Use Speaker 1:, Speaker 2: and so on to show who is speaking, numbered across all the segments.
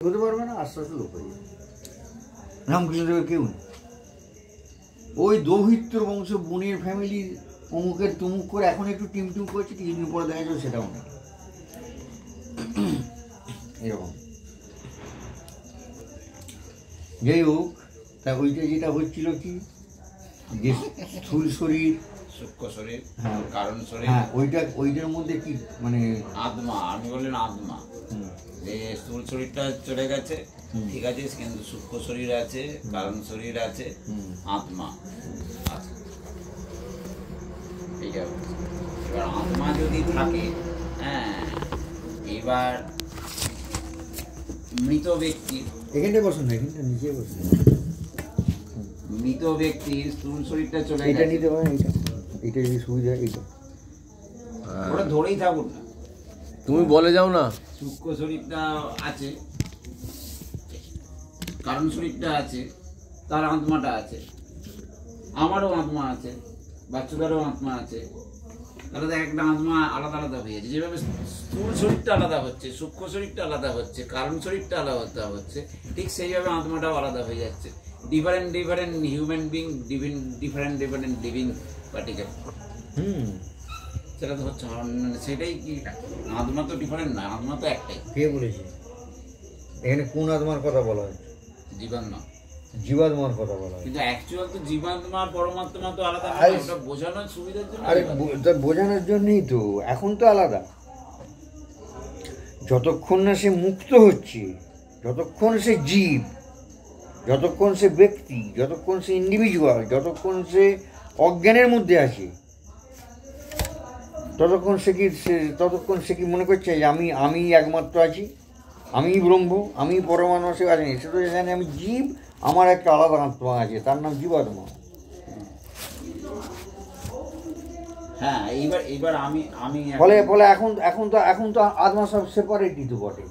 Speaker 1: হতে পারবে না, আস্তে আস্তে লোক হয়ে যাবে। রামকৃষ্ণদেবের কেউ নেই, ওই দৌহিত্র বংশ বোনের ফ্যামিলির অমুকের তুমুক করে এখন একটু টিমটিম করছে, কিছুদিন পরে দেখা যাবে সেটাও নেই, এরকম। যাই হোক, তা ওইটা যেটা হচ্ছিল কি, যে স্থূল শরীর
Speaker 2: সূক্ষ্ম শরীর, কারণ শরীর,
Speaker 1: হ্যাঁ ওইটার মধ্যে কি মানে
Speaker 2: আত্মা, আমি বললেন আত্মা, যে স্থূল শরীরটা চলে গেছে, ঠিক আছে, কিন্তু সূক্ষ্ম শরীর আছে, কারণ শরীর আছে, আত্মা আছে। এইটা এবার আত্মা যদি থাকে, হ্যাঁ, এবার মৃত ব্যক্তি,
Speaker 1: এখানটা বসুন না, এখানটা নিচে বসুন,
Speaker 2: মৃত ব্যক্তির স্থূল শরীরটা চলে
Speaker 1: এটা
Speaker 2: গেছে,
Speaker 1: নিতে পারেন, এটা যদি সুবিধা, এটা
Speaker 2: ওটা ধরেই থাকুন না,
Speaker 3: তুমি বলে যাও না।
Speaker 2: সূক্ষ্ম শরীরটা আছে, কারণ শরীরটা আছে, তার আত্মাটা আছে, আমারও আত্মা আছে, বাচ্চাদেরও আত্মা আছে, তাহলে দেখ একটা আত্মা আলাদা আলাদা হয়ে যাচ্ছে। যেভাবে স্থূল শরীরটা আলাদা হচ্ছে, সূক্ষ্ম শরীরটা আলাদা হচ্ছে, কারণ শরীরটা আলাদা হচ্ছে, ঠিক সেইভাবে আত্মাটাও আলাদা হয়ে যাচ্ছে। Different different human being, different different living particle, সেটা তো হচ্ছে, সেটাই কি আত্মা তো ডিফারেন্ট না, আত্মা তো একটাই।
Speaker 1: কে বলেছে? এখানে কোন আত্মার কথা বলা হয়?
Speaker 2: জীবাত্মা,
Speaker 1: জীবাত্মার কথা বলা হয়।
Speaker 2: কিন্তু অ্যাকচুয়াল তো জীবাত্মা আর পরমাত্মা তো আলাদা না, ওটা বোঝানোর সুবিধার জন্য।
Speaker 1: আরে বোঝানোর জন্যই তো, এখন তো আলাদা। যতক্ষণ না সে মুক্ত হচ্ছে, যতক্ষণ সে জীব, যতক্ষণ সে ব্যক্তি, যতক্ষণ সে ইন্ডিভিজুয়াল, যতক্ষণ সে অজ্ঞানের মধ্যে আছে, ততক্ষণ সে কি মনে করছে যে আমি একমাত্র আছি, আমি ব্রহ্ম, আমি পরমাণু, সে আছে। সে তো জানে আমি জীব, আমার একটা আলাদা আত্মা আছে, তার নাম জীবাত্মা।
Speaker 2: হ্যাঁ, এইবার আমি
Speaker 1: ফলে এখন তো আত্মা সব সেপারেটই তো বটে।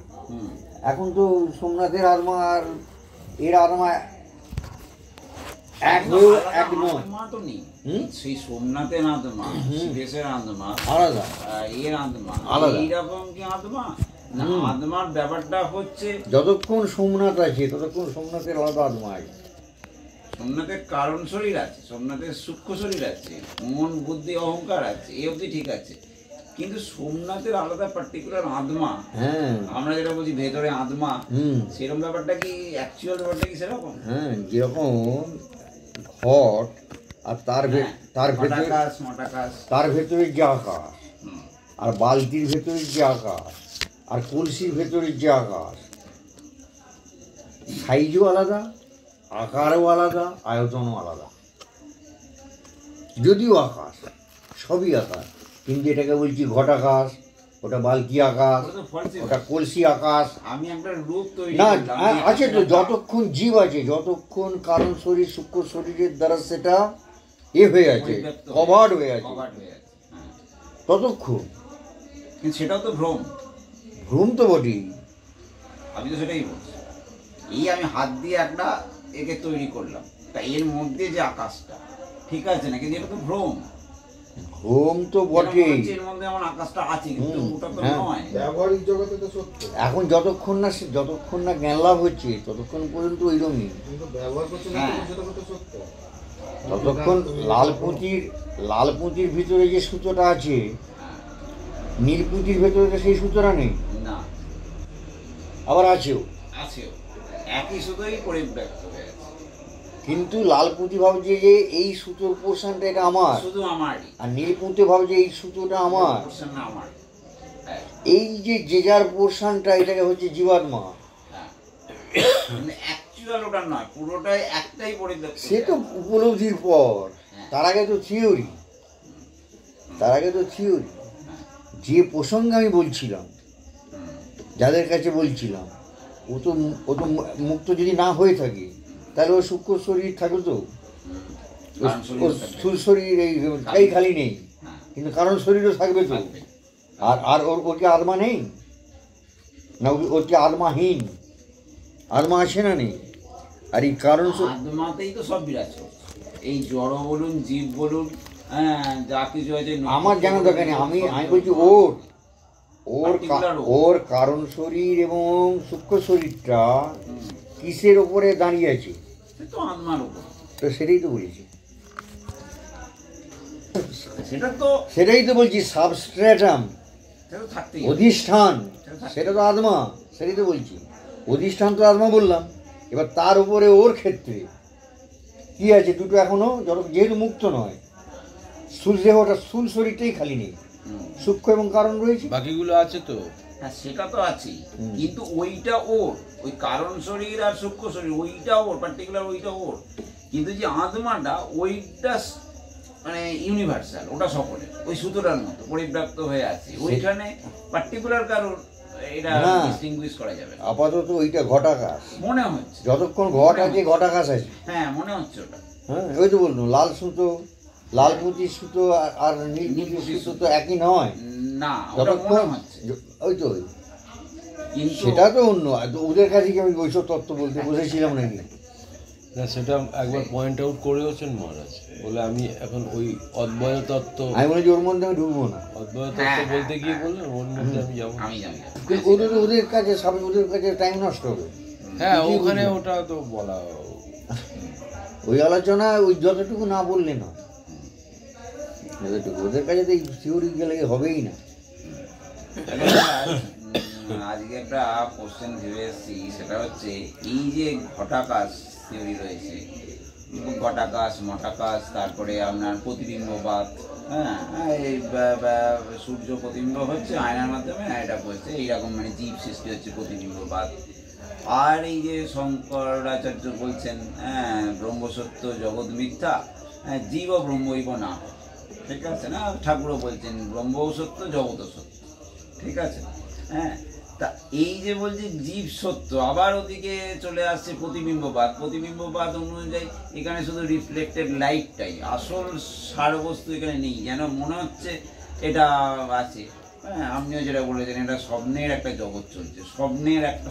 Speaker 1: এখন তো সোমনাথের আত্মা আর এর আত্মা এক নয়।
Speaker 2: আত্মা তো নেই, সেই সোমনাথের আত্মা, শিবেশের আত্মা
Speaker 1: আলাদা,
Speaker 2: এর আত্মা
Speaker 1: আলাদা।
Speaker 2: এইরকম কি আত্মা না? আত্মার ব্যাপারটা হচ্ছে
Speaker 1: যতক্ষণ সোমনাথ আছে ততক্ষণ সোমনাথের আলাদা আত্মা আছে।
Speaker 2: সোমনাথের কারণ শরীর আছে, সোমনাথের সূক্ষ্ম শরীর আছে, মন বুদ্ধি অহংকার আছে, এই অবধি ঠিক আছে, কিন্তু সোমনাথের আলাদা পার্টিকুলার আত্মা, আমরা যেটা বলছি ভেতরে আত্মা, সেরকম ব্যাপারটা কি অ্যাকচুয়াল ব্যাপারটা কি সেরকম?
Speaker 1: হ্যাঁ, যেরকম ঘট আর তার ভেতরে যে আকাশ, আর বালতির ভেতরে যে আকাশ, আর কলসির ভেতরে যে আকাশ, সাইজও আলাদা, আকারও আলাদা, আয়তনও আলাদা। যদিও আকাশ, সবই আকাশ, কিন্তু এটাকে বলছি ঘট আকাশ, ওটা বালতি আকাশ, ওটা কলসি আকাশ।
Speaker 2: আমি একটা রূপ তৈরি
Speaker 1: না আছে তো, যতক্ষণ জীব আছে, যতক্ষণ কারণ শরীর সূক্ষ্ম শরীরের দ্বারা সেটা হয়ে আছে, কভার্ড হয়ে আছে, ততক্ষণ।
Speaker 2: কিন্তু সেটাও তো ভ্রম
Speaker 1: তো বটেই।
Speaker 2: আমি তো সেটাই বলছি, এই আমি হাত দিয়ে একটা একে তৈরি করলাম, তা এর মধ্যে যে আকাশটা ঠিক আছে না, কিন্তু এটা তো ভ্রম
Speaker 1: তো বটেই,
Speaker 2: এর মধ্যে আমার আকাশটা আছে, কিন্তু ওটা তো নয়।
Speaker 4: ব্যবহারিক জগতে তো সত্য,
Speaker 1: এখন যতক্ষণ না জ্ঞান লাভ হচ্ছে ততক্ষণ পর্যন্ত ওইরকমই,
Speaker 4: কিন্তু ব্যবহার করছে না সেটা তো সত্য।
Speaker 1: ততক্ষণ লালপুঁতির ভিতরে যে সুতোটা আছে, নীলপুঁতির ভেতরে তো সেই সুতোটা নেই
Speaker 2: না,
Speaker 1: আবার আছেও,
Speaker 2: একই সুতোই পরিব্যক্ত হয়ে আছে,
Speaker 1: কিন্তু লালপুঁতি ভাবছে যে এই সুতোর পোর্শনটা এটা আমার,
Speaker 2: শুধু আমারই,
Speaker 1: আর নীলপুঁতি ভাবছে এই সুতোটা আমার।
Speaker 2: আমার
Speaker 1: এই যে যার পোর্শনটা, এটাকে হচ্ছে জীবাত্মা।
Speaker 2: অ্যাকচুয়াল ওটা নয়, পুরোটাই একটাই পরিব্যক্ত।
Speaker 1: সে তো উপলব্ধির পর, তার আগে তো থিওরি, যে প্রসঙ্গে আমি বলছিলাম, যাদের কাছে বলছিলাম, ও তো মুক্ত যদি না হয়ে থাকে, তাহলে ও সূক্ষ্ম শরীর থাকবে তো, স্থূল শরীর এই খালি নেই, কিন্তু কারণ শরীরও থাকবে তো। আর ওর কি আত্মা নেই না? ওর কি আত্মাহীন? আত্মা আছে না নেই? আর এই কারণ
Speaker 2: আত্মাতেই তো সব বিরাজ করছে, এই জড় বলুন, জীব বলুন, যা কিছু আছে।
Speaker 1: আমার জানা দরকার নেই, আমি বলছি ওর
Speaker 2: particular ও।
Speaker 1: ওর কারণ শরীর এবং সূক্ষ্ম শরীরটা
Speaker 2: হুম,
Speaker 1: কিসের ওপরে দাঁড়িয়ে আছে?
Speaker 2: সে তো আত্মার উপর।
Speaker 1: তো সেটাই তো বলেছি,
Speaker 2: সেটা তো
Speaker 1: বলছি সাবস্ট্রেটাম,
Speaker 2: সেটা তো থাকতেই হবে।
Speaker 1: অধিষ্ঠান, সেটা তো আত্মা, সেটাই তো বলছি। অধিষ্ঠান তো আত্মা বললাম। এবার তার উপরে ওর ক্ষেত্রে কি আছে? দুটো এখনো যেহেতু মুক্ত নয়, স্থূল দেহটা, স্থূল শরীরটাই খালি নেই,
Speaker 2: হুম।
Speaker 1: সূক্ষ্ম এবং কারণ রয়েছে।
Speaker 3: বাকিগুলো আছে তো।
Speaker 2: হ্যাঁ সেটা তো আছেই,
Speaker 1: হুম।
Speaker 2: কিন্তু ওইটা ওর, ওই কারণ শরীর আর সূক্ষ্ম শরীর ওইটা ওর, পার্টিকুলার ওইটা ওর। কিন্তু যে আত্মাটা ওইটা মানে ইউনিভার্সাল, ওটা সকলে ওই সুতরার মতো পরিব্যাপ্ত হয়ে আছে ওইখানে, পার্টিকুলার কারণ এটা
Speaker 1: না।
Speaker 2: ডিস্টিংগুইশ করা যাবে না।
Speaker 1: আপাতত ওইটা ঘটাকাশ,
Speaker 2: মনে হচ্ছে,
Speaker 1: যতক্ষণ ঘট আছে ঘটাকাশ আছে।
Speaker 2: হ্যাঁ মনে হচ্ছে ওটা।
Speaker 1: হ্যাঁ ওই তো বললাম, লাল সুতো, লাল পুঁতির সুতো আর নীল পুঁতির সুতো তো একই নয়।
Speaker 2: না ওটা মনে
Speaker 1: যতক্ষণ
Speaker 2: হচ্ছে,
Speaker 1: ওই তো
Speaker 2: কিন্তু
Speaker 1: সেটা তো অন্য। আর তো ওদের কাছে কি আমি ওইসব তত্ত্ব বলতে বসেছিলাম নাকি?
Speaker 3: না, সেটা একবার পয়েন্ট আউট করেওছেন মহারাজ, বলে আমি এখন ওই অদ্বয় তত্ত্ব,
Speaker 1: আমি বলেছি ওর মধ্যে আমি ঢুকবো না।
Speaker 3: অদ্বয় তত্ত্ব বলতে গিয়ে বললেন ওর মধ্যে আমি যাবো না।
Speaker 2: আমি জানি না।
Speaker 1: কিন্তু ওদের কাছে ওদের কাছে টাইম নষ্ট হবে।
Speaker 3: হ্যাঁ, ওখানে ওটা তো বলা।
Speaker 1: ওই আলোচনা ওই যতটুকু না বললে না, যতটুকু ওদের কাছে তো এই থিওরি গেলে হবেই না।
Speaker 2: আজকে একটা কোশ্চেন ভেবে এসেছি, সেটা হচ্ছে এই যে ঘটাকাশ থিওরি রয়েছে, ঘটাকাশ, মঠাকাশ, তারপরে আপনার প্রতিবিম্ববাদ, হ্যাঁ এই সূর্য প্রতিবিম্ব হচ্ছে আয়নার মাধ্যমে, এটা করছে এইরকম মানে জীব সৃষ্টি হচ্ছে প্রতিবিম্ববাদ। আর এই যে শঙ্করাচার্য বলছেন হ্যাঁ ব্রহ্মসত্য জগৎ মিথ্যা, হ্যাঁ জীব ব্রহ্মৈব না, ঠিক আছে না? ঠাকুরও বলছেন ব্রহ্মও সত্য জগৎও সত্য, ঠিক আছে। হ্যাঁ তা এই যে বলছে জীব সত্য, আবার ওদিকে চলে আসছে প্রতিবিম্ববাদ। প্রতিবিম্ববাদ অনুযায়ী এখানে শুধু রিফ্লেক্টেড লাইটটাই, আসল সারবস্তু এখানে নেই, যেন মনে হচ্ছে এটা আছে। হ্যাঁ আপনিও যেটা বলেছেন, এটা স্বপ্নের একটা জগৎ চলছে,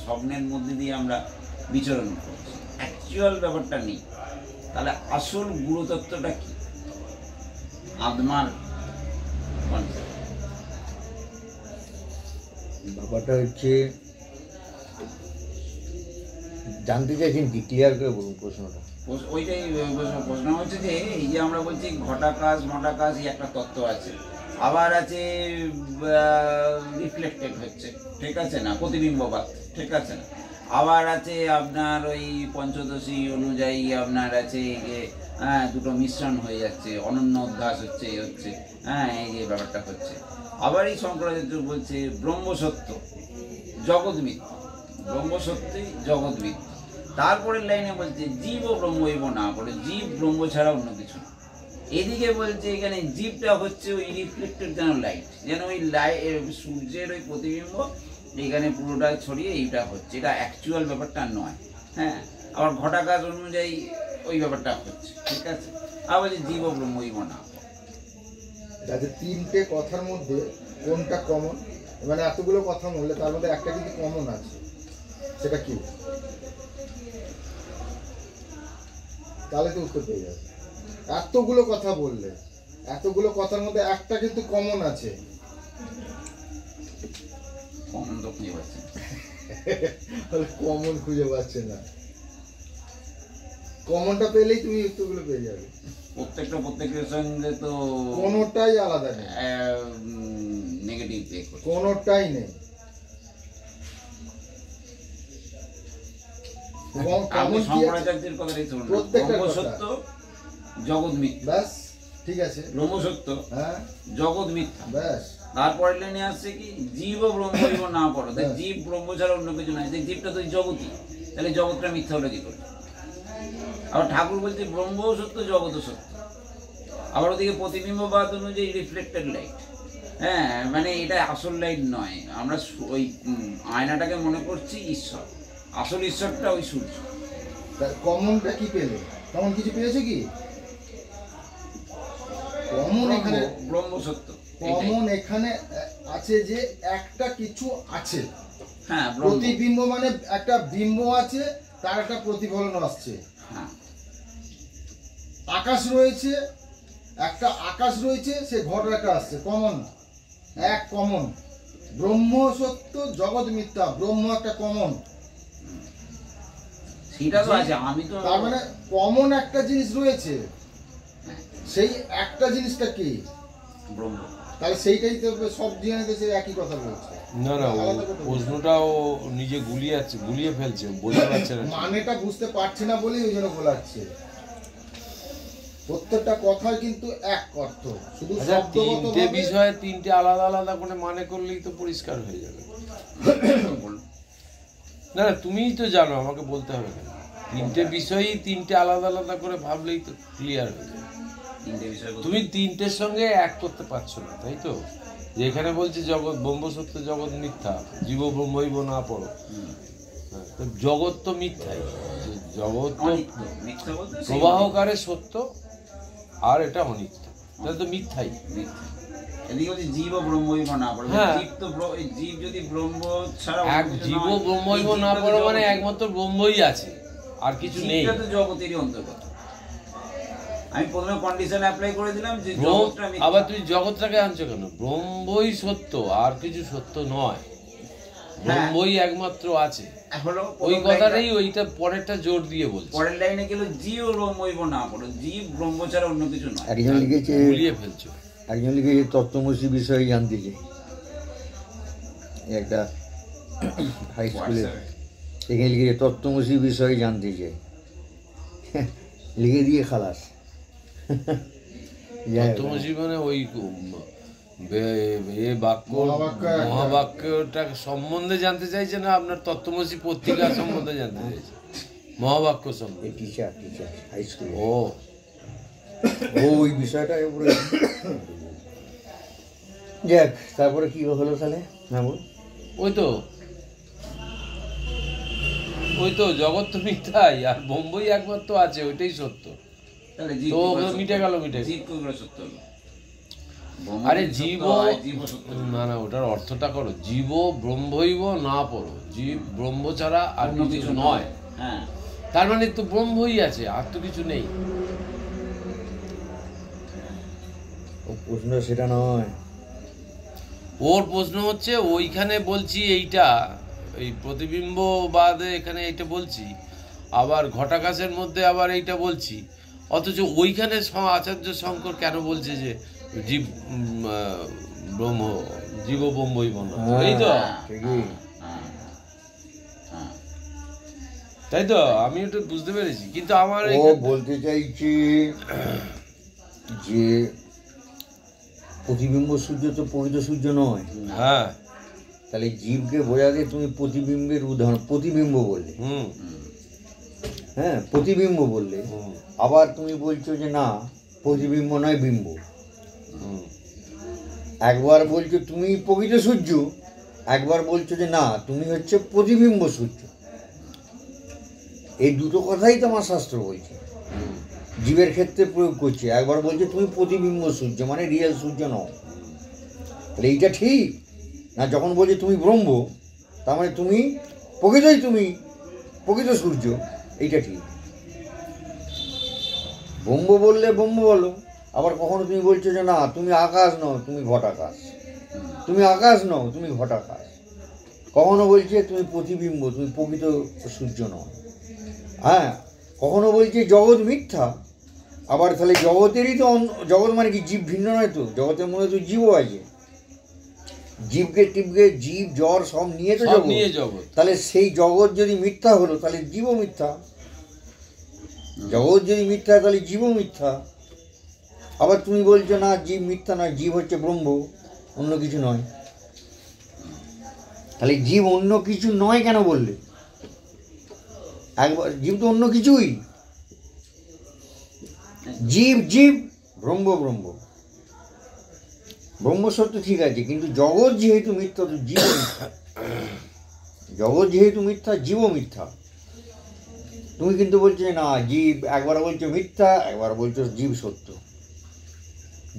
Speaker 2: স্বপ্নের মধ্যে দিয়ে আমরা বিচরণ করছি, অ্যাকচুয়াল ব্যাপারটা নেই। তাহলে আসল গুরুতত্ত্বটা কি? আত্মার কনসেপ্ট।
Speaker 1: ব্যাপারটা হচ্ছে জানতে চাইছেন কি? ক্লিয়ার করে বলুন প্রশ্নটা।
Speaker 2: ওইটাই প্রশ্ন হচ্ছে যে এই যে আমরা বলছি ঘটাকাশ মঠাকাশ এই একটা তত্ত্ব আছে, আবার আছে রিফ্লেক্টেড হচ্ছে, ঠিক আছে না, প্রতিবিম্ববাদ, ঠিক আছে না। আবার আছে আপনার ওই পঞ্চদশী অনুযায়ী আপনার আছে যে দুটো মিশ্রণ হয়ে যাচ্ছে, অনন্য অধ্যাস হচ্ছে, এই হচ্ছে, হ্যাঁ এই যে ব্যাপারটা হচ্ছে। আবার এই শঙ্করাচার্য বলছে ব্রহ্মসত্য জগৎ মিথ্যা, ব্রহ্মসত্যই জগৎ মিথ্যা। তারপরের লাইনে বলছে জীব ও ব্রহ্মৈব না, বলে জীব ব্রহ্ম ছাড়া অন্য কিছু না। এদিকে বলছে এখানে জীবটা হচ্ছে ওই রিফ্লেক্টেড যেন লাইট, যেন ওই সূর্যের ওই প্রতিবিম্ব এখানে পুরোটা ছড়িয়ে এইটা হচ্ছে, এটা অ্যাকচুয়াল ব্যাপারটা নয়। হ্যাঁ আবার ঘটাকাশ অনুযায়ী ওই ব্যাপারটা হচ্ছে, ঠিক আছে। আবার বলছে জীব ও ব্রহ্মৈব না।
Speaker 4: যাতে তিনটে কথার মধ্যে কোনটা কমন, মানে এতগুলো কথা বললে তার মধ্যে একটা কিন্তু কমন আছে, সেটা কি? তাহলে তো উত্তর পেয়ে যাবে। এতগুলো কথা বললে, এতগুলো কথার মধ্যে একটা কিন্তু কমন আছে।
Speaker 2: কমন তো খুঁজে পাচ্ছে না।
Speaker 4: কমন খুঁজে পাচ্ছে না, কমনটা পেলেই তুমি উত্তরগুলো পেয়ে যাবে।
Speaker 2: প্রত্যেকের সঙ্গে তো
Speaker 4: কোনোটাই আলাদা নেই,
Speaker 2: নেগেটিভ পে করছে,
Speaker 4: কোনোটাই নেই।
Speaker 2: আপনি শঙ্করাচার্যের কথাটাই শুনুন, ব্রহ্মসত্য জগৎ মিথ্যা,
Speaker 4: ব্যাস ঠিক আছে,
Speaker 2: ব্রহ্মসত্য
Speaker 4: হ্যাঁ
Speaker 2: জগৎ মিথ্যা।
Speaker 4: ব্যাস।
Speaker 2: তারপরে লাইনে আসছে কি জীব ও ব্রহ্মৈব না পড়ো, তাই জীব ব্রহ্ম ছাড়া অন্য কিছু নাই, তাই জীবটা তো জগৎই, তাহলে জগৎটা মিথ্যা হলো কি করে? আবার ঠাকুর বলছে ব্রহ্মও সত্য জগৎও সত্য। আবার ওদিকে প্রতিবিম্ববাদ অনুযায়ী রিফ্লেক্টেড লাইট, হ্যাঁ মানে এটা আসল লাইট নয়, আমরা ওই আয়নাটাকে মনে করছি ঈশ্বর, আসল ঈশ্বরটা ওই সূর্য।
Speaker 4: কমনটা কি পেলে? কমন কিছু পেয়েছে কি? কমন এখানে
Speaker 2: ব্রহ্মসত্য,
Speaker 4: কমন এখানে আছে যে একটা কিছু আছে।
Speaker 2: হ্যাঁ
Speaker 4: প্রতিবিম্ব মানে একটা বিম্ব আছে, তার একটা প্রতিফলন আসছে।
Speaker 2: হ্যাঁ
Speaker 4: আকাশ রয়েছে, একটা আকাশ রয়েছে, সে ঘট একটা আসছে, কমন, এক কমন। ব্রহ্ম সত্য, জগৎ মিথ্যা, ব্রহ্ম একটা কমন।
Speaker 2: সেটা তো আছে, আমি তো
Speaker 4: তার মানে কমন একটা জিনিস রয়েছে, সেই একটা জিনিসটা কি?
Speaker 2: ব্রহ্ম।
Speaker 4: তাহলে সেইটাই তো সব জিনিসে সে একই কথা বলছে।
Speaker 3: না না, ও প্রশ্নটাও নিজে গুলিয়ে ফেলছে, বোঝা যাচ্ছে না।
Speaker 4: মানেটা বুঝতে পারছি না বলেই ওই জন্য বলাচ্ছে। প্রত্যেকটা কথাই কিন্তু এক অর্থ, শুধু
Speaker 3: আচ্ছা, তিনটে
Speaker 4: শব্দগতভাবে
Speaker 3: বিষয়ে তিনটে আলাদা আলাদা করে মানে করলেই তো পরিষ্কার হয়ে যাবে। না না, তুমিই তো জানো, আমাকে বলতে হবে কেন? তিনটে বিষয়ই তিনটে আলাদা আলাদা করে ভাবলেই তো ক্লিয়ার হয়ে যাবে।
Speaker 2: তিনটে বিষয়
Speaker 3: তুমি তিনটের সঙ্গে এক করতে পারছো না, তাই তো? যেখানে বলছে জগৎ ব্রহ্ম সত্য, জগৎ মিথ্যা, জীব ব্রহ্মৈব না পড়ো, তো জগৎ তো মিথ্যাই, জগৎ তো
Speaker 2: মিথ্যা বলতে
Speaker 3: প্রবাহকারে সত্য, আর এটা অনিত্য, তাহলে তো মিথ্যাই।
Speaker 2: মিথ্যা। এদিকে বলছে জীব ব্রহ্মৈব না পড়ো,
Speaker 3: হ্যাঁ।
Speaker 2: জীব তো জীব যদি ব্রহ্ম ছাড়া
Speaker 3: এক জীব ব্রহ্মৈব না পড়ো মানে একমাত্র ব্রহ্মই আছে, আর কিছু নেই।
Speaker 2: জীবটা তো জগতেরই অন্তর্গত। আমি প্রথমে কন্ডিশন অ্যাপ্লাই করে দিলাম যে জগৎটা মিথ্যা।
Speaker 3: আবার তুমি জগৎটাকে আনছো কেন? ব্রহ্মই সত্য, আর কিছু সত্য নয়, ব্রহ্মই একমাত্র আছে।
Speaker 2: হলো
Speaker 3: ওই কথাটাই ওইটা পরেরটা জোর দিয়ে বলছে।
Speaker 2: পরের লাইনে গেল জীব ব্রহ্মৈব না পড়ো, জীব ব্রহ্ম ছাড়া অন্য কিছু নয়।
Speaker 1: একজন লিখেছে,
Speaker 3: গুলিয়ে ফেলছো।
Speaker 1: একজন লিখেছে তত্ত্বমসি বিষয়ে জানতে চাই, একটা হাই স্কুলে সেখানে লিখেছে তত্ত্বমসি বিষয়ে জানতে চাই, লিখে দিয়ে খালাস।
Speaker 3: তত্ত্বমসি মানে ওই এ বাক্য, মহাবাক্যটা সম্বন্ধে জানতে চাইছে না আপনার তত্ত্বমসি পত্রিকা সম্বন্ধে জানতে চাইছে? মহাবাক্য সম্বন্ধে।
Speaker 1: টিচার হাই স্কুলে
Speaker 3: ও
Speaker 1: ওই বিষয়টা উপরে। যাক, তারপরে কি হলো তাহলে? হ্যাঁ বল।
Speaker 3: ওই তো জগৎ তো মিথ্যাই, আর ব্রহ্মই একমাত্র আছে, ওইটাই সত্য।
Speaker 2: তাহলে
Speaker 3: তো মিটে গেল।
Speaker 2: জীব তো সত্য হলো।
Speaker 3: আরে জীব, না না, ওটার অর্থটা করো, জীব ব্রহ্মৈব না পড়ো, জীব ব্রহ্ম ছাড়া আর কিছু নয়।
Speaker 2: হ্যাঁ,
Speaker 3: তার মানে তো ব্রহ্মই আছে, আর তো কিছু নেই।
Speaker 1: প্রশ্ন সেটা নয়,
Speaker 3: ওর প্রশ্ন হচ্ছে ওইখানে বলছি এইটা, এই প্রতিবিম্ববাদে এখানে এইটা বলছি, আবার ঘটাকাশের মধ্যে আবার এইটা বলছি, অথচ ওইখানে আচার্য শঙ্কর কেন বলছে যে জীব ব্রহ্ম, জীব ব্রহ্মই বন্ধ, এই তো
Speaker 1: ঠিকই।
Speaker 3: তাই তো, আমি ওটা বুঝতে পেরেছি, কিন্তু আমার
Speaker 1: ও বলতে চাইছি যে প্রতিবিম্ব সূর্য তো পবিত্র সূর্য নয়।
Speaker 3: হ্যাঁ,
Speaker 1: তাহলে জীবকে বোঝাতে তুমি প্রতিবিম্বের উদাহরণ, প্রতিবিম্ব বললে, হ্যাঁ প্রতিবিম্ব বললে, আবার তুমি বলছো যে না প্রতিবিম্ব নয় বিম্ব। একবার বলছো তুমি প্রকৃত সূর্য, একবার বলছো যে না তুমি হচ্ছে প্রতিবিম্ব সূর্য। এই দুটো কথাই তো আমার শাস্ত্র বলছে, জীবের ক্ষেত্রে প্রয়োগ করছে। একবার বলছে তুমি প্রতিবিম্ব সূর্য মানে রিয়েল সূর্য নও, তাহলে এইটা ঠিক না? যখন বলছে তুমি ব্রহ্ম, তার মানে তুমি প্রকৃতই তুমি প্রকৃত সূর্য, এইটা ঠিক। ব্রহ্ম বললে ব্রহ্ম বলো, আবার কখনো তুমি বলছো যে না তুমি আকাশ নও তুমি ঘটাকাশ, তুমি আকাশ নও তুমি ঘটাকাশ। কখনো বলছে তুমি প্রতিবিম্ব, তুমি প্রকৃত সূর্য নও। হ্যাঁ, কখনো বলছে জগৎ মিথ্যা, আবার তাহলে জগতেরই তো জগৎ মানে কি জীব ভিন্ন নয় তো, জগতের মধ্যে তো জীবও আছে, জীবকে টিপকে জীব জ্বর সব নিয়ে তো জগৎ। তাহলে সেই জগৎ যদি মিথ্যা হলো তাহলে জীবও মিথ্যা, জগৎ যদি মিথ্যা তাহলে জীবও মিথ্যা। আবার তুমি বলছো না জীব মিথ্যা নয়, জীব হচ্ছে ব্রহ্ম, অন্য কিছু নয়। তাহলে জীব অন্য কিছু নয় কেন বললে? একবার জীব তো অন্য কিছুই, জীব জীব, ব্রহ্ম ব্রহ্ম। ব্রহ্ম সত্য ঠিক আছে, কিন্তু জগৎ যেহেতু মিথ্যা তো জীব মিথ্যা, জগৎ যেহেতু মিথ্যা জীবও মিথ্যা। তুমি কিন্তু বলছো না জীব, একবার বলছো মিথ্যা, একবার বলছো জীব সত্য।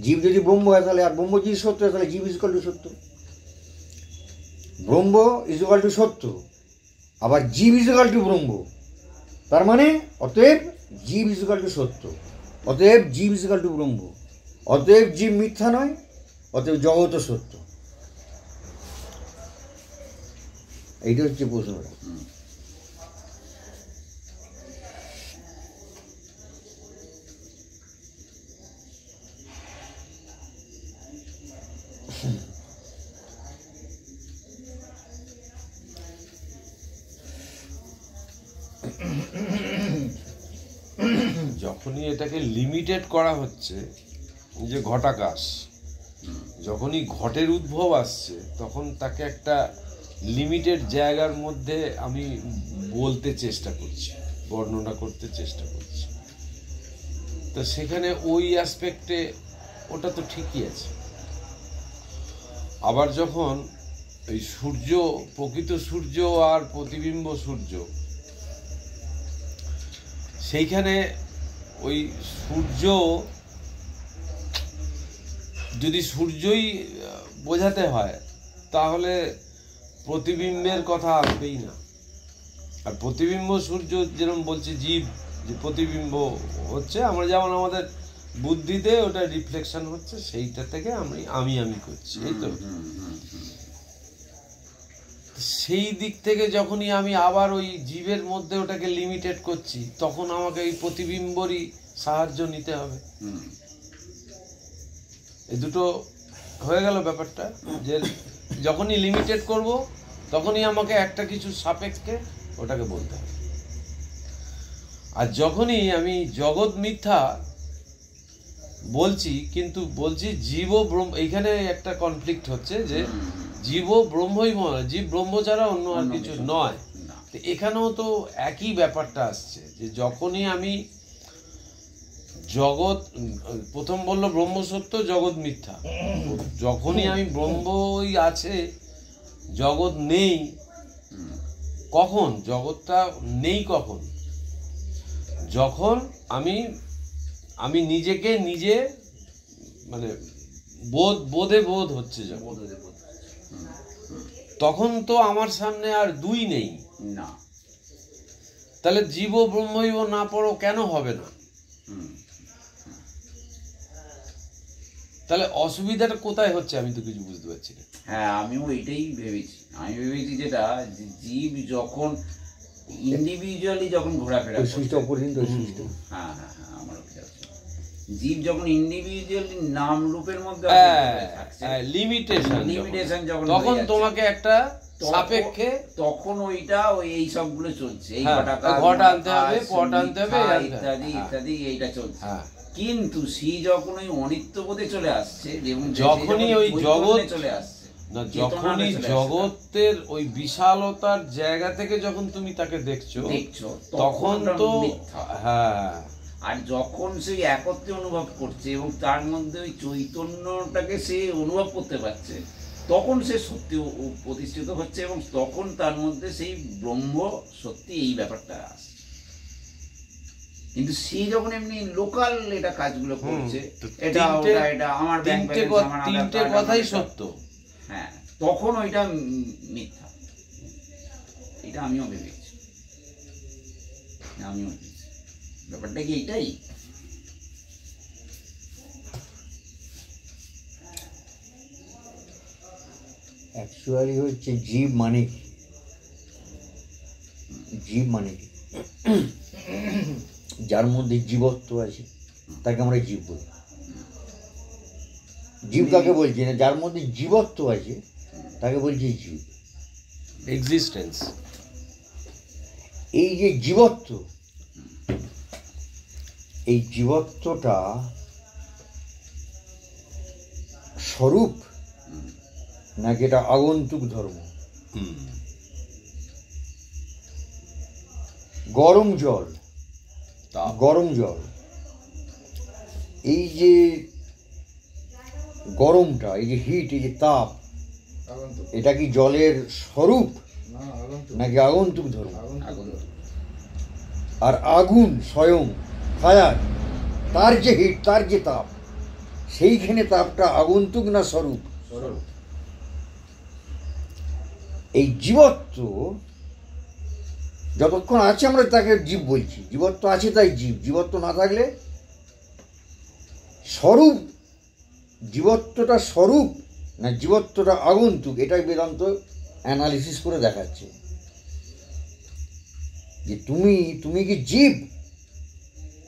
Speaker 1: জীব যদি ব্রহ্ম হয় তাহলে, আর ব্রহ্ম যদি সত্য হয় তাহলে জীব ইজকাল টু সত্য, ব্রহ্ম ইজকাল টু সত্য, আবার জীব ইজকাল টু ব্রহ্ম। তার মানে অতএব জীব ইজকাল টু সত্য, অতএব জীব ইজকাল টু ব্রহ্ম, অতএব জীব মিথ্যা নয়, অতএব জগৎ সত্য। এইটা হচ্ছে প্রশ্নটা।
Speaker 3: যখনই এটাকে লিমিটেড করা হচ্ছে, যে ঘটাকাশ, যখনই ঘটের উদ্ভব আসছে তখন তাকে একটা লিমিটেড জায়গার মধ্যে আমি বলতে চেষ্টা করছি, বর্ণনা করতে চেষ্টা করছি। তো সেখানে ওই অ্যাসপেক্টে ওটা তো ঠিকই আছে। আবার যখন এই সূর্য, প্রকৃত সূর্য আর প্রতিবিম্ব সূর্য, সেইখানে ওই সূর্য যদি সূর্যই বোঝাতে হয় তাহলে প্রতিবিম্বের কথা আসবেই না। আর প্রতিবিম্ব সূর্য যেরকম বলছে জীব, যে প্রতিবিম্ব হচ্ছে আমরা যেমন আমাদের বুদ্ধিতে ওটা রিফ্লেকশন হচ্ছে, সেইটা থেকে আমি করছি, এই তো। সেই দিক থেকে যখনই আমি আবার ওই জীবের মধ্যে ওটাকে লিমিটেড করছি, তখন আমাকে এই প্রতিবিম্বরই সাহায্য নিতে হবে। এই দুটো হয়ে গেল ব্যাপারটা, যে যখনই লিমিটেড করব তখনই আমাকে একটা কিছু সাপেক্ষে ওটাকে বলতে হবে। আর যখনই আমি জগৎ মিথ্যা বলছি, কিন্তু বলছি জীব ও ব্রহ্ম, এইখানে একটা কনফ্লিক্ট হচ্ছে যে জীব ও ব্রহ্মই, জীব ব্রহ্ম ছাড়া অন্য আর কিছু নয়। তো এখানেও তো একই ব্যাপারটা আসছে, যে যখনই আমি জগৎ, প্রথম বললো ব্রহ্ম সত্য জগৎ মিথ্যা, যখনই আমি ব্রহ্মই আছে জগৎ নেই, কখন জগৎটা নেই? কখন? যখন আমি নিজেকে নিজে মানে বোধে হচ্ছে, যখন তখন তো আমার সামনে আর দুই নেই
Speaker 2: না।
Speaker 3: তাহলে জীব ব্রহ্মৈব না পড়ো কেন হবে না? তাহলে অসুবিধাটা কোথায় হচ্ছে আমি তো কিছু বুঝতে পারছি না।
Speaker 2: হ্যাঁ, আমিও এটাই ভেবেছি। আমি ভেবেছি যেটা, জীব যখন ইন্ডিভিজুয়ালি যখন ঘোরাফেরা করছে, হ্যাঁ, আমার জীব যখন ইন্ডিভিজুয়ালি নাম রূপের মধ্যে লিমিটেশন যখন,
Speaker 3: তখন তোমাকে একটা সাপেক্ষে,
Speaker 2: তখন ওইটা ওই এই সবগুলো চলছে, এই
Speaker 3: ঘট আনতে হবে, পট আনতে হবে,
Speaker 2: ইত্যাদি ইত্যাদি, এইটা চলছে। কিন্তু সেই যখন ওই অনিত্যবোধে চলে আসছে, এবং
Speaker 3: যখনই ওই জগৎ
Speaker 2: চলে আসছে,
Speaker 3: না, যখনই জগতের ওই বিশালতার জায়গা থেকে যখন তুমি তাকে দেখছো তখন তো, হ্যাঁ,
Speaker 2: আর যখন সেই একত্রে অনুভব করছে এবং তার মধ্যে ওই চৈতন্যটাকে সে অনুভব করতে পারছে, তখন সে সত্যি প্রতিষ্ঠিত হচ্ছে, এবং তখন তার মধ্যে সেই ব্রহ্ম সত্যি এই ব্যাপারটা আসছে। কিন্তু সে যখন এমনি লোকাল এটা কাজগুলো করছে, এটা আমার
Speaker 3: তিনটে কথাই সত্য,
Speaker 2: হ্যাঁ, তখন ওইটা মিথ্যা। এটা আমিও ভেবেছি, ব্যাপারটা কি এইটাই?
Speaker 1: অ্যাকচুয়ালি হচ্ছে জীব মানে কি? জীব মানে কি? যার মধ্যে জীবত্ব আছে তাকে আমরা জীব বলি। জীব কাকে বলছি না, যার মধ্যে জীবত্ব আছে তাকে বলছি জীব,
Speaker 3: এক্সিস্টেন্স।
Speaker 1: এই যে জীবত্ব, এই জীবত্বটা স্বরূপ নাকি এটা আগন্তুক ধর্ম? গরম জল, এই যে গরমটা, এই যে হিট, এই যে তাপ, এটা কি জলের স্বরূপ নাকি আগন্তুক ধর্ম? আর আগুন স্বয়ং ফায়ার, তার যে হিট, তার যে তাপ, সেইখানে তাপটা আগন্তুক না স্বরূপ? এই জীবত্ব যতক্ষণ আছে আমরা তাকে জীব বলছি, জীবত্ব আছে তাই জীব। জীবত্ব না থাকলে স্বরূপ, জীবত্বটা স্বরূপ না জীবত্বটা আগন্তুক, এটাই বেদান্ত অ্যানালিসিস করে দেখাচ্ছে যে তুমি কি জীব?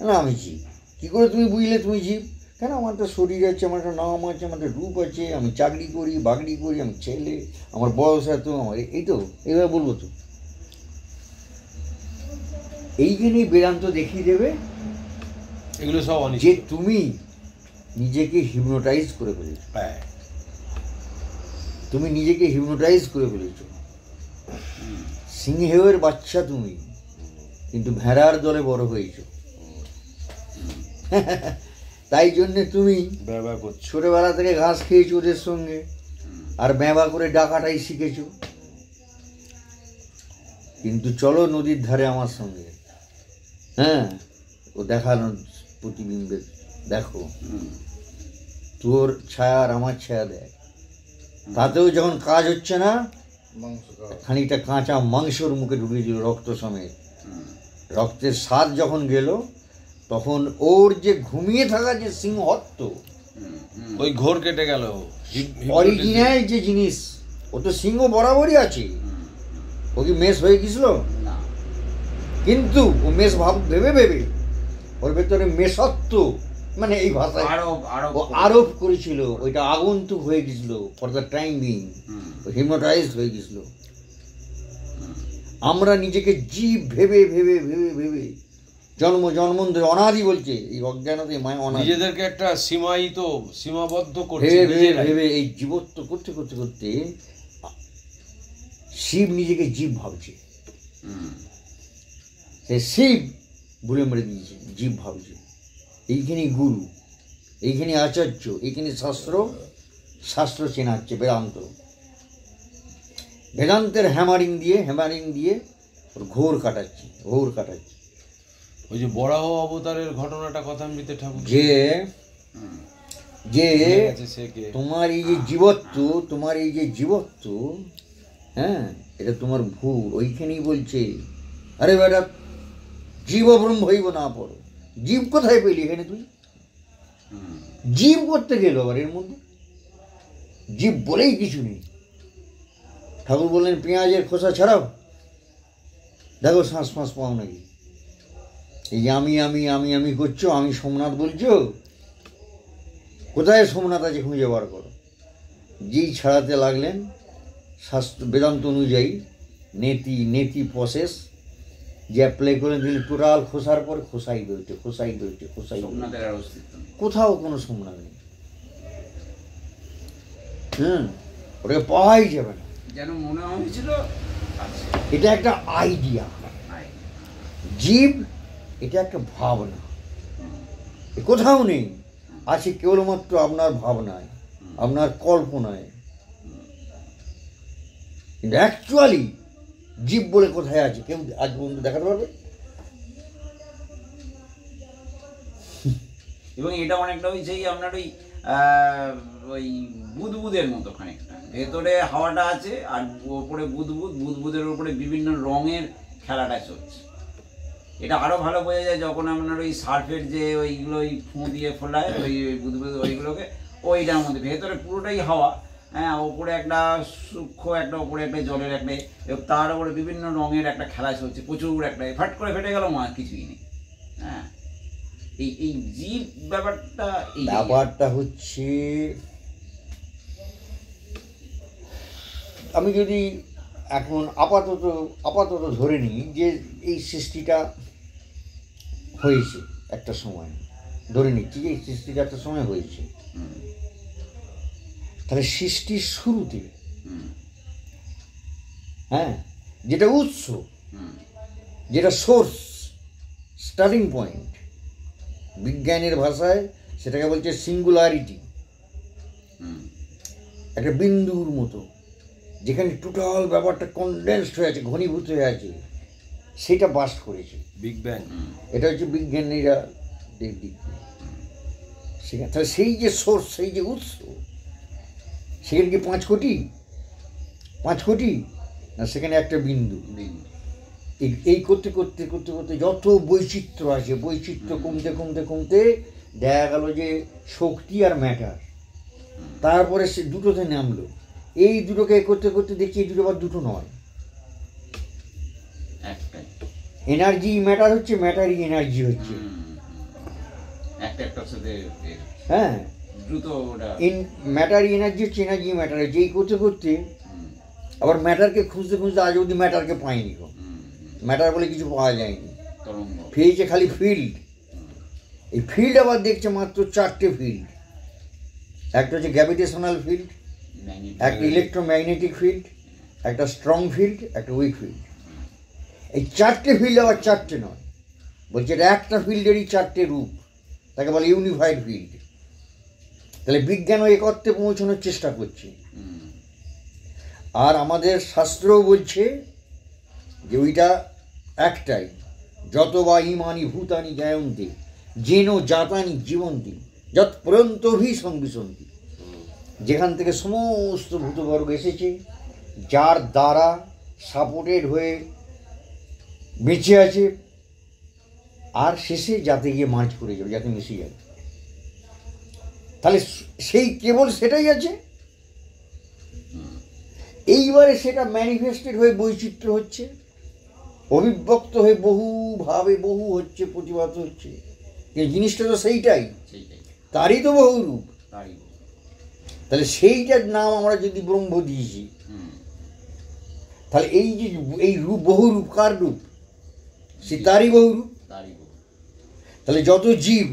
Speaker 1: না, আমি জীব। কী করে তুমি বুঝলে তুমি জীব? কেন, আমার একটা শরীর আছে, আমার একটা নাম আছে, আমার একটা রূপ আছে, আমি চাকরি করি, বাকরি করি, আমি ছেলে, আমার বয়স এত, আমার এই তো, এইভাবে বলবো তো। এইখানেই বেদান্ত দেখিয়ে দেবে
Speaker 3: এগুলো সব
Speaker 1: যে তুমি নিজেকে হিপনোটাইজ করে ফেলেছ, তুমি নিজেকে হিপনোটাইজ করে ফেলেছ। সিংহের বাচ্চা তুমি, কিন্তু ভেড়ার দলে বড় হয়েছ। তাই জন্যে তুমি ছোটবেলা থেকে ঘাস খেয়েছো ওদের সঙ্গে, আর ব্যাবা করে ডাকাটাই শিখেছ। কিন্তু চলো নদীর ধারে আমার সঙ্গে, হ্যাঁ, ও দেখানো প্রতিবিম্বে দেখো, তোর ছায়া আর আমার ছায়া দেখ। তাতেও যখন কাজ হচ্ছে না, খানিকটা কাঁচা মাংসর মুখে ঢুকিয়ে দিল রক্ত সমেত। রক্তের স্বাদ যখন গেল, তখন ওর যে ঘুমিয়ে থাকা যে সিংহত্ব,
Speaker 3: ওই ঘোর কেটে গেল।
Speaker 1: অরিজিনাল যে জিনিস, ও তো সিংহ বরাবরই আছে। ও কি মেষ হয়ে গেছিল? কিন্তু ও মেষ ভেবে ওর ভেতরে মেষত্ব, মানে এই ভাষায় ও আরোপ করেছিল, ওইটা আগন্তুক হয়ে গেছিল for the time being, hypnotised হয়ে গেছিল। আমরা নিজেকে জীব ভেবে ভেবে ভেবে ভেবে জন্মান্তরে অনাদি বলছে, এই অজ্ঞানতে মায়া অনাদি,
Speaker 3: নিজেদেরকে একটা সীমাবদ্ধ করছে
Speaker 1: ভেবে ভেবে এই জীবত্ব করতে করতে করতে শিব নিজেকে জীব ভাবছে। সে শিব ভুলে মেরে দিয়েছে, জীব ভাবছে। এইখানে গুরু, এইখানে আচার্য, এইখানে শাস্ত্র চেনাচ্ছে বেদান্তের হ্যামারিং দিয়ে ওর ঘোর কাটাচ্ছে।
Speaker 3: ওই যে বরাহ অবতারের ঘটনাটা কথামৃতে ঠাকুর
Speaker 1: যে তোমার এই যে জীবত্ব, হ্যাঁ, এটা তোমার ভুল। ওইখানেই বলছে, আরে বেটা, জীব ব্রহ্ম হইব না পড়ো। জীব কোথায় পেলি এখানে? তুই জীব করতে গেল আবার এর মধ্যে জীব বলেই কিছু নেই। ঠাকুর বললেন, পেঁয়াজের খোসা ছাড়াও, দেখো শ্বাস ফাঁস পাও নাকি। এই যে আমি আমি আমি আমি করছো, আমি সোমনাথ বলছো, কোথায় সোমনাথ আছে খুঁজে বার করো। যেই ছাড়াতে লাগলেন, শাস্ত্র বেদান্ত অনুযায়ী নেতি প্রসেস যে অ্যাপ্লাই করে দিলে, টোটাল খোসার পর খোসাই বেরোচ্ছে। কোথাও কোনো সোমনাথ নেই। ওটাকে পাওয়াই যাবে না,
Speaker 2: যেন মনে হয়েছিল।
Speaker 1: এটা একটা আইডিয়া। জীব এটা একটা ভাবনা, কোথাও নেই, আছে কেবলমাত্র আপনার ভাবনায়, আপনার কল্পনায়। কিন্তু অ্যাকচুয়ালি জীব বলে কোথায় আছে কেউ আজ পর্যন্ত দেখাতে পারবে?
Speaker 2: এবং এটা অনেকটা ওই সেই আপনার ওই বুদবুদের মতো খানিকটা, ভেতরে হাওয়াটা আছে আর ওপরে বুদবুদের উপরে বিভিন্ন রঙের খেলাটা চলছে। এটা আরো ভালো বোঝা যায় যখন আপনার ওই সার্ফের যে ওইগুলো ওই ফুঁ দিয়ে ফোলায় ওই বুদবুদ ওইগুলোকে, ওইটার মধ্যে ভেতরে পুরোটাই হাওয়া, হ্যাঁ, ওপরে একটা সূক্ষ্ম একটা, ওপরে একটা জলের একটা, তার উপরে বিভিন্ন রঙের একটা খেলা চলছে, প্রচুর একটা, ফাট করে ফেটে গেল মা, কিছুই নেই। হ্যাঁ, এই জীব ব্যাপারটা
Speaker 1: হচ্ছে, আমি যদি এখন আপাতত ধরে নিই যে এই সৃষ্টিটা হয়েছে একটা সময়, ধরে নিচ্ছি যে এই সৃষ্টিটা একটা সময় হয়েছে, তাহলে সৃষ্টির শুরুতে, হ্যাঁ, যেটা উৎস, যেটা সোর্স, স্টার্টিং পয়েন্ট, বিজ্ঞানের ভাষায় সেটাকে বলছে সিঙ্গুলারিটি, একটা বিন্দুর মতো, যেখানে টোটাল ব্যাপারটা কনডেন্সড হয়ে আছে, ঘনীভূত হয়ে আছে, সেটা বাস্ট করেছে
Speaker 3: বিগ ব্যাং।
Speaker 1: এটা হচ্ছে বিজ্ঞানীরা দিক। সেখানে তাহলে সেই যে সোর্স, সেই যে উৎস, সেখানে কি 5 কোটি না, সেখানে একটা বিন্দু। এই করতে করতে করতে করতে যত বৈচিত্র্য আছে, বৈচিত্র্য কমতে দেখা গেল যে শক্তি আর ম্যাটার, তারপরে সে দুটোতে নামলো, এই দুটোকে করতে করতে দেখছি এই দুটো আবার দুটো নয়,
Speaker 2: একটাই
Speaker 1: এনার্জি ম্যাটার হচ্ছে, ম্যাটারই এনার্জি হচ্ছে।
Speaker 2: একটার সাথে
Speaker 1: হ্যাঁ,
Speaker 2: দ্রুত ওটা
Speaker 1: ম্যাটারই এনার্জি হচ্ছে, এনার্জি ম্যাটার হচ্ছে। এই করতে করতে আবার ম্যাটারকে খুঁজতে খুঁজতে আজ অবধি ম্যাটারকে পাইনি গো। ম্যাটার বলে কিছু পাওয়া যায়নি,
Speaker 2: তরঙ্গ
Speaker 1: পেয়েছে খালি ফিল্ড। এই ফিল্ড আবার দেখছে মাত্র 4টে ফিল্ড। একটা হচ্ছে গ্র্যাভিটেশনাল ফিল্ড, একটা ইলেকট্রোম্যাগনেটিক ফিল্ড, একটা স্ট্রং ফিল্ড, একটা উইক ফিল্ড। এই 4টে ফিল্ড আবার 4টে নয়, বলছে এটা একটা ফিল্ডেরই 4টে রূপ, তাকে বলে ইউনিফাইড ফিল্ড। তাহলে বিজ্ঞানও একত্রে পৌঁছানোর চেষ্টা করছে। আর আমাদের শাস্ত্রও বলছে যে ওইটা একটাই, যত বা ইমানি ভূতানি জ্ঞায়ন্তে যেন জাতানি জীবন্তি যত পরন্তভি সংবিশন্তি, যেখান থেকে সমস্ত ভূতবর্গ এসেছে, যার দ্বারা সাপোর্টেড হয়ে বেঁচে আছে, আর শেষে যাতে গিয়ে মার্চ করে যাবে, যাতে মিশে যাবে। তাহলে সেই কেবল সেটাই আছে। এইবারে সেটা ম্যানিফেস্টেড হয়ে বৈচিত্র্য হচ্ছে, অভিব্যক্ত হয়ে বহুভাবে বহু হচ্ছে, প্রতিভাত হচ্ছে। কিন্তু জিনিসটা তো সেইটাই, তারই তো বহু রূপ। তাহলে সেইটার নাম আমরা যদি ব্রহ্ম দিয়েছি, তাহলে এই যে এই রূপ, বহু রূপ, কার রূপ? সে তারই বহু রূপ। তাহলে যত জীব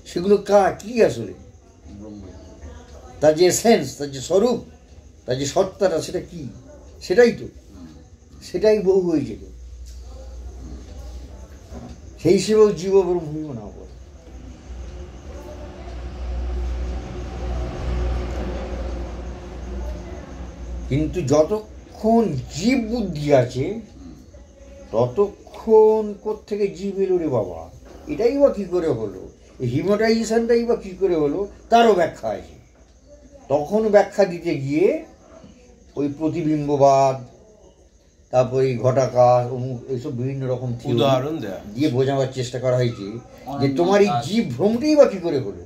Speaker 1: সেগুলো কার, কি আসলে? তার যে সেন্স, তার যে স্বরূপ, তার যে সত্তাটা, সেটা কি? সেটাই তো, সেটাই বহু হয়েছিল। সেই হিসেবেও জীব ব্রহ্ম না বলে। কিন্তু যতক্ষণ জীব বুদ্ধি আছে ততক্ষণ কোত্থেকে জীব এলো রে বাবা, এটাই বা কী করে হলো, এই হিপনোটাইজেশনটাই বা কী করে হলো, তারও ব্যাখ্যা আছে। তখন ব্যাখ্যা দিতে গিয়ে ওই প্রতিবিম্ববাদ, তারপর এই ঘটাকার, অমুক, এইসব বিভিন্ন রকম
Speaker 3: উদাহরণ
Speaker 1: দিয়ে বোঝাবার চেষ্টা করা হয়েছে যে তোমার এই জীব ভ্রমটাই বা কী করে হলো।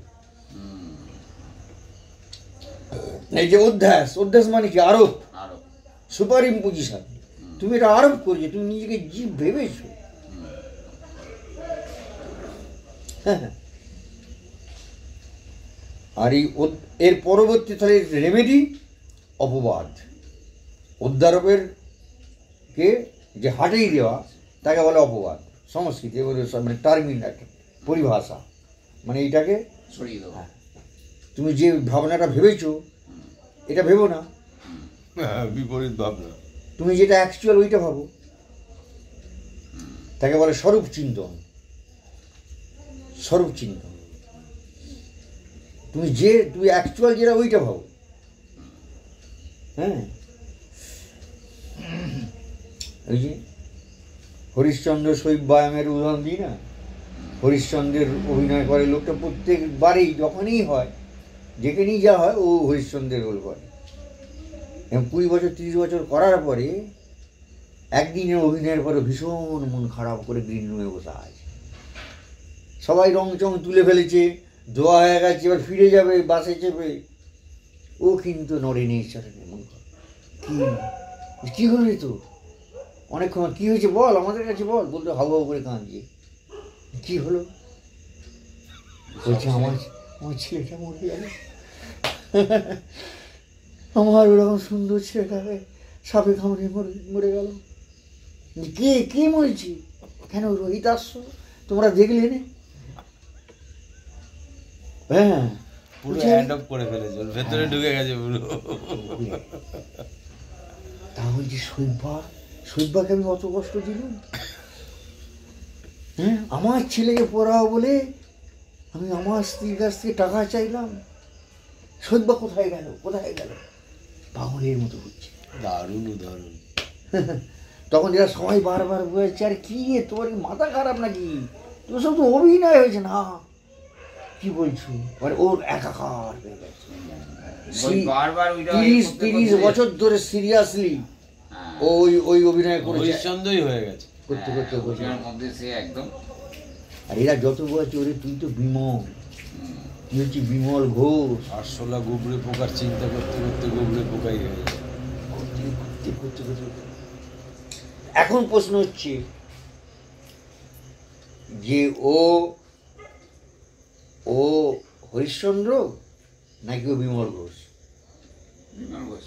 Speaker 1: এই যে অধ্যাস, অধ্যাস মানে কি? আরোপ, সুপার ইম্পোজিশন। তুমি এটা আরোপ করছো, তুমি নিজেকে জীব ভেবেছো। হ্যাঁ, আর এই এর পরবর্তী তাহলে রেমেডি অপবাদ, অধ্যারোপের কে যে হাটেই দেওয়া, তাকে বলে অপবাদ। সংস্কৃতি মানে টার্মিন, একটা পরিভাষা, মানে এইটাকে
Speaker 2: সরিয়ে দেবো।
Speaker 1: তুমি যে ভাবনাটা ভেবেছো এটা ভেবো না,
Speaker 3: বিপরীত ভাবনা।
Speaker 1: তুমি যেটা অ্যাকচুয়াল ওইটা ভাবো, তাকে বলে স্বরূপ চিন্তন। স্বরূপ চিন্তন, তুমি অ্যাকচুয়াল যেটা ওইটা ভাবো। হ্যাঁ, ওই যে হরিশ্চন্দ্র শৈব্যায়ামের উদাহরণ দিই না, হরিশ্চন্দ্রের অভিনয় করে লোকটা প্রত্যেকবারেই, যখনই হয়, যেখানেই যা হয়, ও হরিশ্চন্দ্রের রোল করে। এবং 20 বছর 30 বছর করার পরে একদিনের অভিনয়ের পরে ভীষণ মন খারাপ করে গ্রিন রুমে বসে আছে। সবাই রং চং তুলে ফেলেছে, ধোয়া হয়ে গেছে, এবার ফিরে যাবে বাসে চেপে, ও কিন্তু নড়েনি। ঈশ্বরের মন কী হলো রে তো, অনেকক্ষণ কী হয়েছে বল, আমাদের কাছে বল। বলতে হাউ হাউ করে কাঁদছে। কী হলো? বলছে আমার ছেলেটা মরে গেল, আমার ওরকম সুন্দর ছেলেটাকে সাপে কামড়ে মরে গেল। কে মরেছি? কেন? রোহিত আসছো, তোমরা দেখলে না? হ্যাঁ,
Speaker 3: পুরো অ্যাডপ্ট করে ফেলেছে, ভেতরে ঢুকে গেছে পুরো।
Speaker 1: তা বলছি শৈব্যাকে আমি অত কষ্ট দিলাম? হ্যাঁ, আমার ছেলেকে পড়াও বলে আমি আমার স্ত্রীর কাছ থেকে টাকা চাইলাম, শৈব্যা কোথায় গেল? পাগলের মতো হচ্ছে।
Speaker 3: দারুণ উদাহরণ।
Speaker 1: তখন এরা সবাই বারবার বলছে, আর কি রে তোর মাথা খারাপ নাকি, তোর সব তো অভিনয় হয়েছে না, কি বলছো? মানে ওর একাকার হয়ে গেছে। 30 বছর ধরে সিরিয়াসলি ওই অভিনয় করে
Speaker 3: হরিশ্চন্দ্রই হয়ে গেছে
Speaker 1: করতে।
Speaker 2: একদম।
Speaker 1: আর এরা যত বলছে, ওরে তুই তো বিমল, কি হচ্ছে বিমল ঘোষ।
Speaker 3: আরশোলা গুবরে পোকার চিন্তা করতে করতে গুবরে পোকাই হয়ে যায়।
Speaker 1: এখন প্রশ্ন হচ্ছে যে ও ও হরিশ্চন্দ্র নাকি ও বিমল ঘোষ,
Speaker 2: বিমল ঘোষ।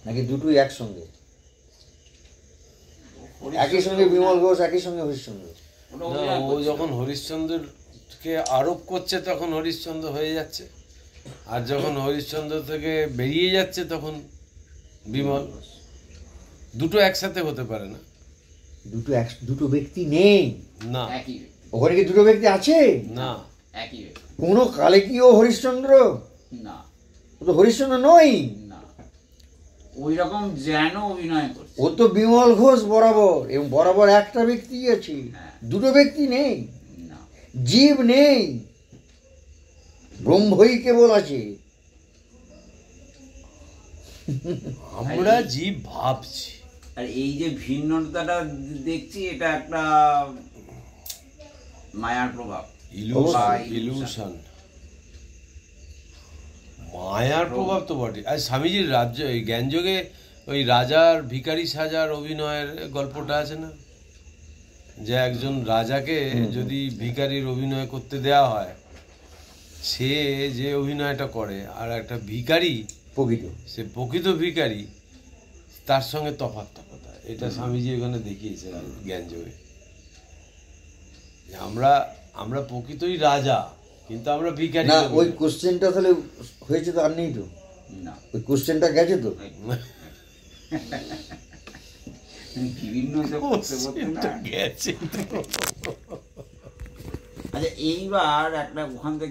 Speaker 1: নাকি দুটোই একসঙ্গে? একই সঙ্গে বিমল ঘোষ, একই সঙ্গে হরিশ্চন্দ্র।
Speaker 2: ওটা
Speaker 3: না,
Speaker 2: অভিনয়
Speaker 3: ও
Speaker 2: করছে।
Speaker 3: যখন হরিশ্চন্দ্রকে আরোপ করছে তখন হরিশ্চন্দ্র হয়ে যাচ্ছে, আর যখন হরিশ্চন্দ্র থেকে বেরিয়ে যাচ্ছে তখন বিমল। দুটো একসাথে হতে পারে না।
Speaker 1: দুটো ব্যক্তি নেই।
Speaker 3: না
Speaker 2: একই
Speaker 1: ওখানে কি দুটো ব্যক্তি আছে?
Speaker 3: না,
Speaker 2: একই ব্যক্তি।
Speaker 1: কোনো কালে কি ও হরিশ্চন্দ্র?
Speaker 2: না
Speaker 1: ও তো হরিশ্চন্দ্র নয়।
Speaker 2: না, ওই রকম যেন অভিনয় করছে।
Speaker 1: ও তো বিমল ঘোষ বরাবর, এবং বরাবর একটা ব্যক্তি আছে, দুটো ব্যক্তি নেই,
Speaker 2: না,
Speaker 1: জীব নেই, ব্রহ্মই কেবল আছে।
Speaker 3: আমরা জীব ভাবছি।
Speaker 2: আর এই যে ভিন্নতাটা দেখছি, এটা একটা মায়ার প্রভাব।
Speaker 3: ইলুশন, মায়ার প্রভাব তো বটে। আর স্বামীজির রাজ্য এই জ্ঞানযোগে ওই রাজার ভিখারি সাজার অভিনয়ের গল্পটা আছে না, যে একজন রাজাকে যদি ভিখারির অভিনয় করতে দেয়া হয়, সে যে অভিনয়টা করে, আর একটা ভিখারি
Speaker 1: প্রকৃত,
Speaker 3: সে প্রকৃত ভিখারি, তার সঙ্গে তফাৎটা কোথায়? এটা স্বামীজি ওখানে দেখিয়েছে জ্ঞানযোগে। আমরা প্রকৃতই রাজা, কিন্তু আমরা ভিখারি।
Speaker 1: না ওই কোশ্চেনটা তাহলে হয়েছে তো, আর নেই তো,
Speaker 2: না,
Speaker 1: ওই কোশ্চেনটা গেছে তো।
Speaker 2: বিভিন্ন যে করতে করতে না।
Speaker 3: গেছে।
Speaker 2: আচ্ছা, এইবার একটা ওখান থেকে